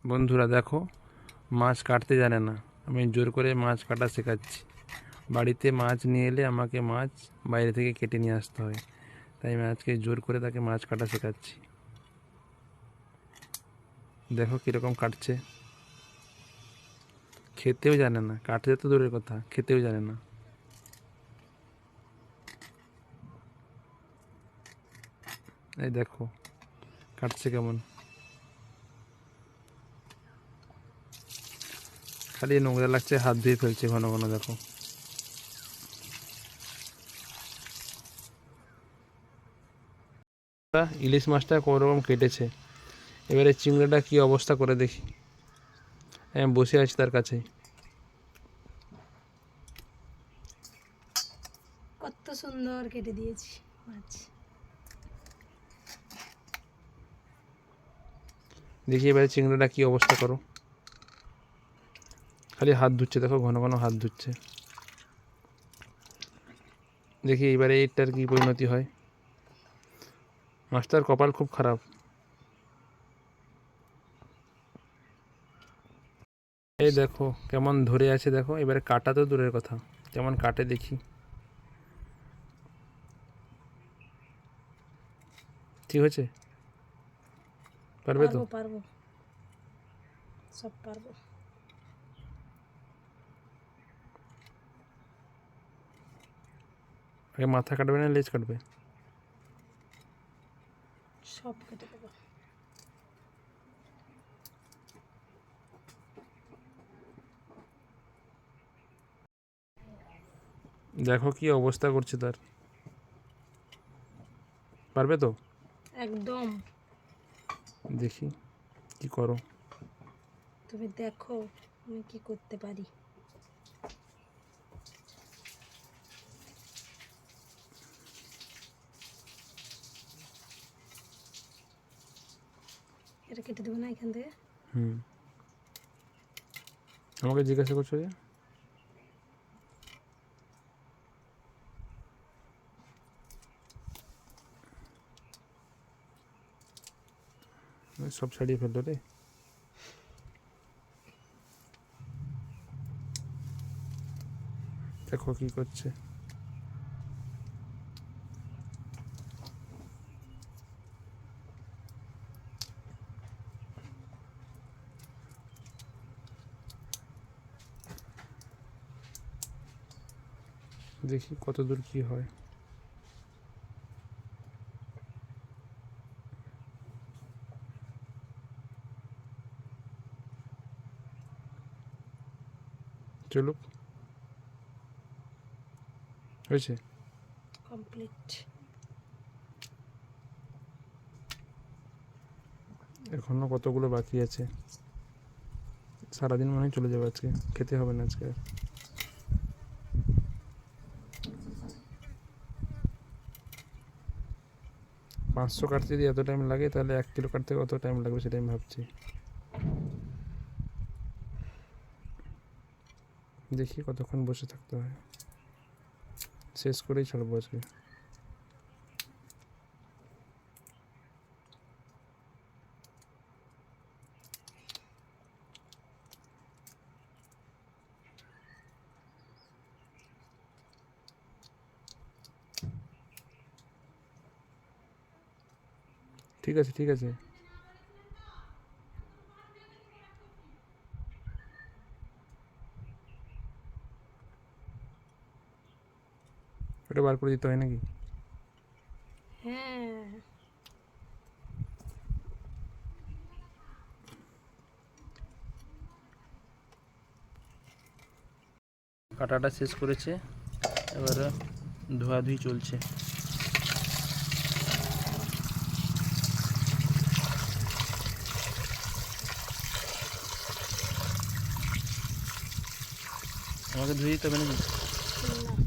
বন্ধুরা দেখো, মাছ কাটতে জানে না, আমি জোর করে মাছ কাটা শেখাচ্ছি। বাড়িতে মাছ নিয়ে এলে আমাকে মাছ বাইরে থেকে কেটে নিয়ে আসতে হয়, তাই আমি আজকে জোর করে তাকে মাছ কাটা শেখাচ্ছি। দেখো কীরকম কাটছে। খেতেও জানে না, কাটতে তো দূরের কথা, খেতেও জানে না। এই দেখো কাটছে কেমন, খালি নোংরা লাগছে, হাত ধুয়ে ফেলছে ঘন ঘন। দেখো ইলিশ মাছটা কোনোরকম কেটেছে, এবারে চিংড়িটা কি অবস্থা করে দেখি। আমি বসে আছি তার কাছে। কত সুন্দর কেটে দিয়েছি মাছ। দেখি এবারে চিংড়িটা কি অবস্থা করো। খালি হাত ধুচ্ছে, দেখো ঘন ঘন হাত ধুচ্ছে। দেখি এবারে এইটার কি পরিণতি হয়। মাছটার কপাল খুব খারাপ। এই দেখো কেমন ধরে আছে, দেখো এবারে কাটা তো দূরের কথা, কেমন কাটে দেখি। ঠিক হয়েছে? পারবে তো? পারবো, সব পারবো। আগে মাথা কাটবে না লেজ কাটবে? সব কেটে দেবো। দেখো কি অবস্থা করছে তার। পারবে তো? একদম। দেখি কি করো। তুমি দেখো আমি কি করতে পারি। এটা কেটে দেবো না এখান থেকে? আমাকে জিজ্ঞাসা করছো যে? সব ছাড়িয়ে ফেললো রে। দেখো কি করছে। দেখি কত দূর কি হয়। চলুক। হয়েছে? কমপ্লিট। এখনো কতগুলো বাকি আছে। সারাদিন মনে হয় চলে যাবে আজকে, খেতে হবে না আজকে। 500 কাটতে যদি এত টাইম লাগে, তাহলে 1 কিলো কাটতে কত টাইম লাগবে সেটা আমি ভাবছি। দেখি কতক্ষণ বসে থাকতে হয়, শেষ করেই ছাড়বো আজকে। ঠিক আছে ঠিক আছে। ওটা বার করে দিতে হয় নাকি? হ্যাঁ। কাটাটা শেষ করেছে, এবার ধোয়াধুয়ি চলছে। আমাকে ধুয়ে দিতে হবে নাকি? না।